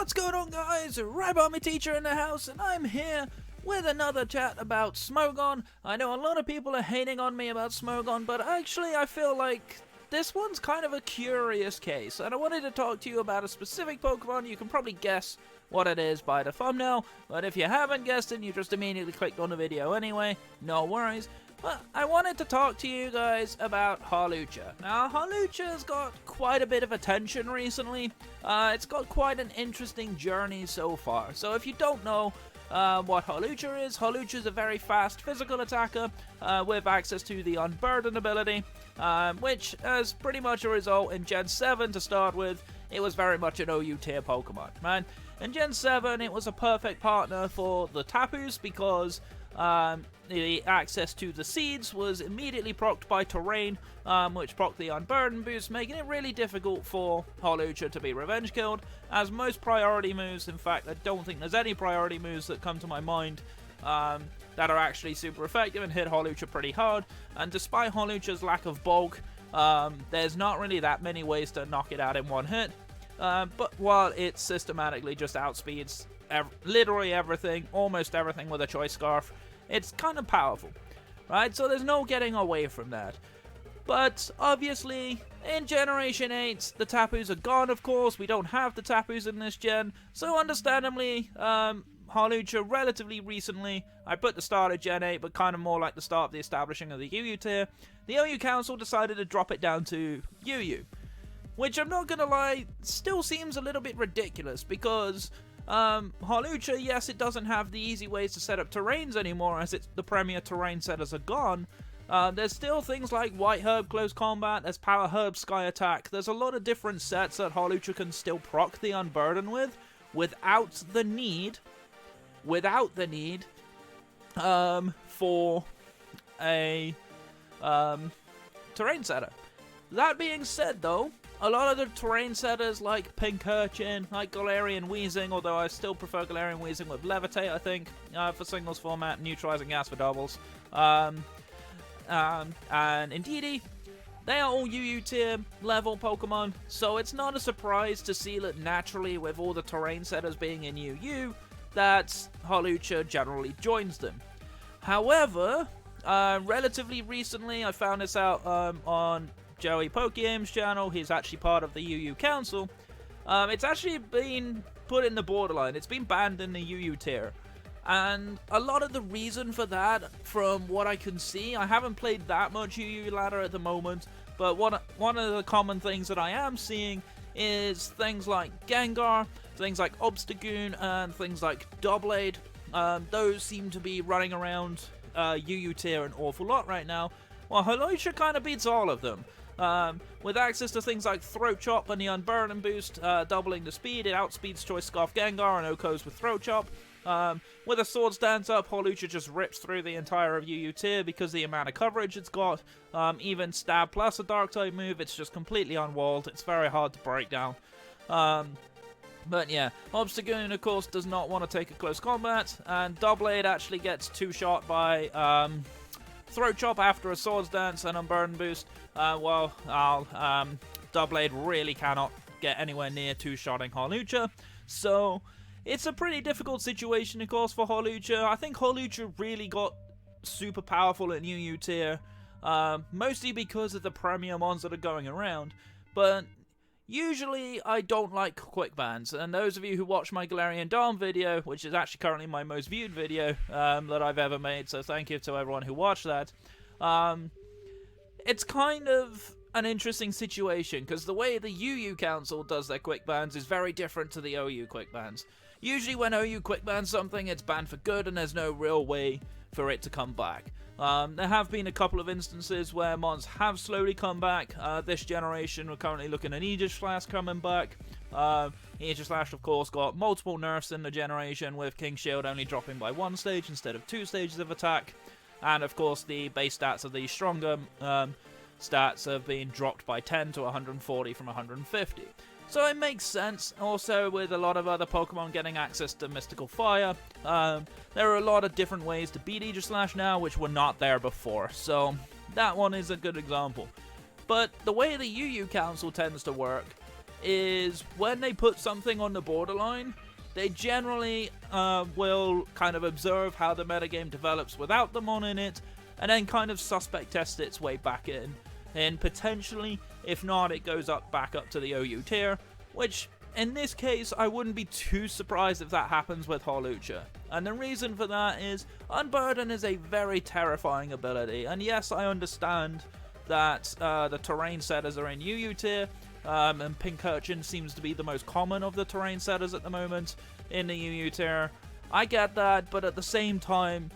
What's going on, guys? Rabbi my teacher in the house, and I'm here with another chat about Smogon. I know a lot of people are hating on me about Smogon, but actually I feel like this one's kind of a curious case, and I wanted to talk to you about a specific Pokemon. You can probably guess what it is by the thumbnail, but if you haven't guessed it and you just immediately clicked on the video anyway, no worries. But I wanted to talk to you guys about Hawlucha. Now, Hawlucha's got quite a bit of attention recently. It's got quite an interesting journey so far. So if you don't know what Hawlucha is a very fast physical attacker with access to the Unburden ability, which, as pretty much a result in Gen 7 to start with, it was very much an OU tier Pokemon, man. In Gen 7, it was a perfect partner for the Tapus because the access to the seeds was immediately procced by terrain, which procced the Unburden boost, making it really difficult for Hawlucha to be revenge killed, as most priority moves, in fact I don't think there's any priority moves that come to my mind that are actually super effective and hit Hawlucha pretty hard, and despite Hawlucha's lack of bulk, there's not really that many ways to knock it out in one hit, but while it systematically just outspeeds literally everything, almost everything with a Choice Scarf, it's kind of powerful, right? So there's no getting away from that. But obviously, in Generation 8, the Tapus are gone, of course. We don't have the Tapus in this gen, so understandably, Hawlucha relatively recently, I put the start of Gen 8, but kind of more like the start of the establishing of the UU tier, the OU Council decided to drop it down to UU. Which, I'm not gonna lie, still seems a little bit ridiculous, because Hawlucha, yes, it doesn't have the easy ways to set up terrains anymore, as the premier terrain setters are gone. There's still things like White Herb Close Combat, there's Power Herb Sky Attack, there's a lot of different sets that Hawlucha can still proc the Unburden with, without the need for a terrain setter. That being said, though, a lot of the terrain setters like Pink Urchin, like Galarian Weezing, although I still prefer Galarian Weezing with Levitate, I think, for singles format, Neutralizing Gas for doubles. And Indeedee, they are all UU tier level Pokemon, so it's not a surprise to see that naturally with all the terrain setters being in UU, that Hawlucha generally joins them. However, relatively recently, I found this out on Joey Pokegame's channel. He's actually part of the UU Council. It's actually been put in the borderline. It's been banned in the UU tier. And a lot of the reason for that, from what I can see, I haven't played that much UU ladder at the moment, but one of the common things that I am seeing is things like Gengar, things like Obstagoon, and things like Doublade. Those seem to be running around UU tier an awful lot right now, while Hawlucha kind of beats all of them. With access to things like Throat Chop and the Unburden boost, doubling the speed, it outspeeds Choice Scarf Gengar and Oko's with Throat Chop. With a Swords Dance up, Hawlucha just rips through the entire of UU tier because the amount of coverage it's got. Even Stab plus a Dark type move, it's just completely unwalled. It's very hard to break down. But yeah, Obstagoon, of course, does not want to take a close combat, and Doublade actually gets two-shot by Throat Chop after a Swords Dance and Unburden boost, while Doublade really cannot get anywhere near two-shotting Hawlucha. So it's a pretty difficult situation, of course, for Hawlucha. I think Hawlucha really got super powerful in UU tier, mostly because of the premier mons that are going around, but usually I don't like quick bans, and those of you who watch my Galarian Dom video, which is actually currently my most viewed video that I've ever made, so thank you to everyone who watched that, it's kind of an interesting situation, because the way the UU Council does their quick bans is very different to the OU quick bans. Usually when OU quick bans something, it's banned for good and there's no real way for it to come back. There have been a couple of instances where mons have slowly come back. This generation, we're currently looking at Aegislash coming back. Aegislash, of course, got multiple nerfs in the generation, with King Shield only dropping by one stage instead of 2 stages of attack. And, of course, the base stats of the stronger stats have been dropped by 10 to 140 from 150. So it makes sense. Also, with a lot of other Pokemon getting access to Mystical Fire, there are a lot of different ways to beat Aegislash now, which were not there before. So that one is a good example. But the way the UU Council tends to work is when they put something on the borderline, they generally will kind of observe how the metagame develops without them on in it, and then kind of suspect test its way back in. And potentially, if not, it goes back up to the OU tier, which in this case, I wouldn't be too surprised if that happens with Hawlucha. And the reason for that is, Unburden is a very terrifying ability, and yes, I understand that the terrain setters are in UU tier, and Pink Urchin seems to be the most common of the terrain setters at the moment in the UU tier. I get that, but at the same time,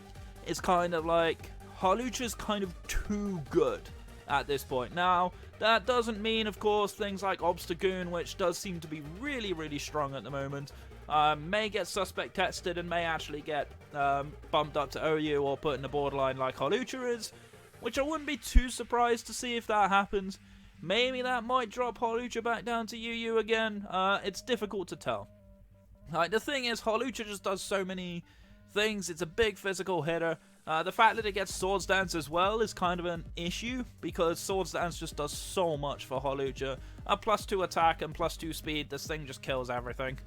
it's kind of like, Hawlucha's kind of too good at this point. Now, that doesn't mean, of course, things like Obstagoon, which does seem to be really, really strong at the moment, may get suspect tested and may actually get bumped up to OU or put in the borderline like Hawlucha is, which I wouldn't be too surprised to see if that happens. Maybe that might drop Hawlucha back down to UU again. It's difficult to tell. Like, the thing is, Hawlucha just does so many things. It's a big physical hitter. The fact that it gets Swords Dance as well is kind of an issue, because Swords Dance just does so much for Hawlucha. A +2 attack and +2 speed, this thing just kills everything,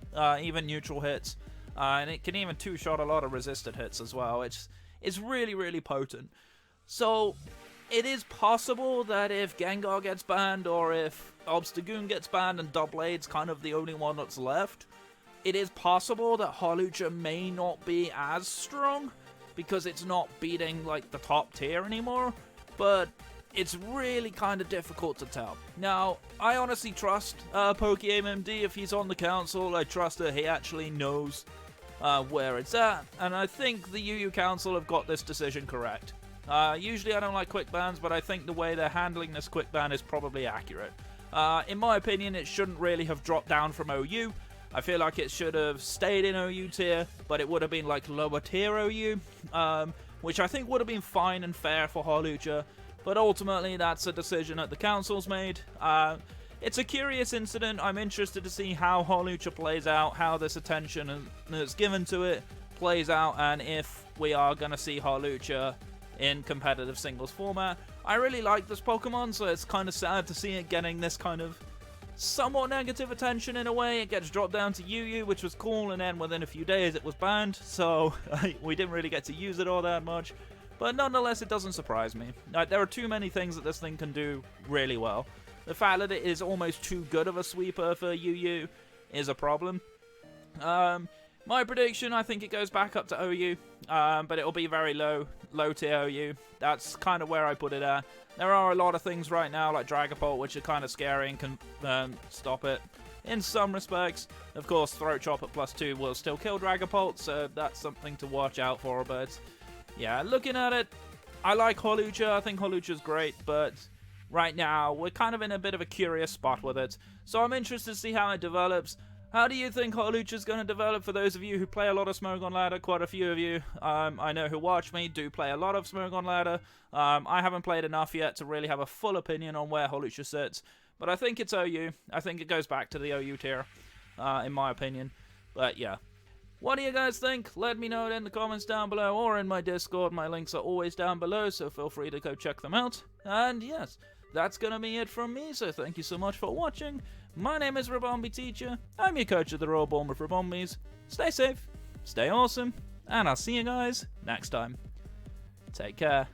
even neutral hits. And it can even two-shot a lot of resisted hits as well. It's really, really potent. So, it is possible that if Gengar gets banned, or if Obstagoon gets banned and Doublade's kind of the only one that's left, it is possible that Hawlucha may not be as strong, because it's not beating like the top tier anymore, but it's really kind of difficult to tell. Now, I honestly trust PokeMMD. If he's on the council, I trust that he actually knows where it's at, and I think the UU Council have got this decision correct. Usually I don't like quick bans, but I think the way they're handling this quick ban is probably accurate. In my opinion, it shouldn't really have dropped down from OU. I feel like it should have stayed in OU tier, but it would have been like lower tier OU, which I think would have been fine and fair for Hawlucha, but ultimately that's a decision that the council's made. It's a curious incident. I'm interested to see how Hawlucha plays out, how this attention that's given to it plays out, and if we are going to see Hawlucha in competitive singles format. I really like this Pokemon, so it's kind of sad to see it getting this kind of somewhat negative attention in a way. It gets dropped down to UU, which was cool, and then within a few days it was banned, so we didn't really get to use it all that much. But nonetheless, it doesn't surprise me. There are too many things that this thing can do really well. The fact that it is almost too good of a sweeper for UU is a problem. My prediction, I think it goes back up to OU, but it'll be very low tier OU. That's kind of where I put it at. There are a lot of things right now, like Dragapult, which are kind of scary and can stop it in some respects. Of course, Throat Chop at +2 will still kill Dragapult, so that's something to watch out for. But yeah, looking at it, I like Hawlucha. I think Hawlucha's great, but right now we're kind of in a bit of a curious spot with it. So I'm interested to see how it develops. How do you think Hawlucha's going to develop? For those of you who play a lot of Smogon Ladder, quite a few of you, I know who watch me, do play a lot of Smogon Ladder. I haven't played enough yet to really have a full opinion on where Hawlucha sits, but I think it's OU. I think it goes back to the OU tier, in my opinion. But yeah. What do you guys think? Let me know in the comments down below or in my Discord. My links are always down below, so feel free to go check them out. And yes, that's going to be it from me, so thank you so much for watching. My name is Rabombi Teacher. I'm your coach of the Royal Bournemouth Rabombis. Stay safe, stay awesome, and I'll see you guys next time. Take care.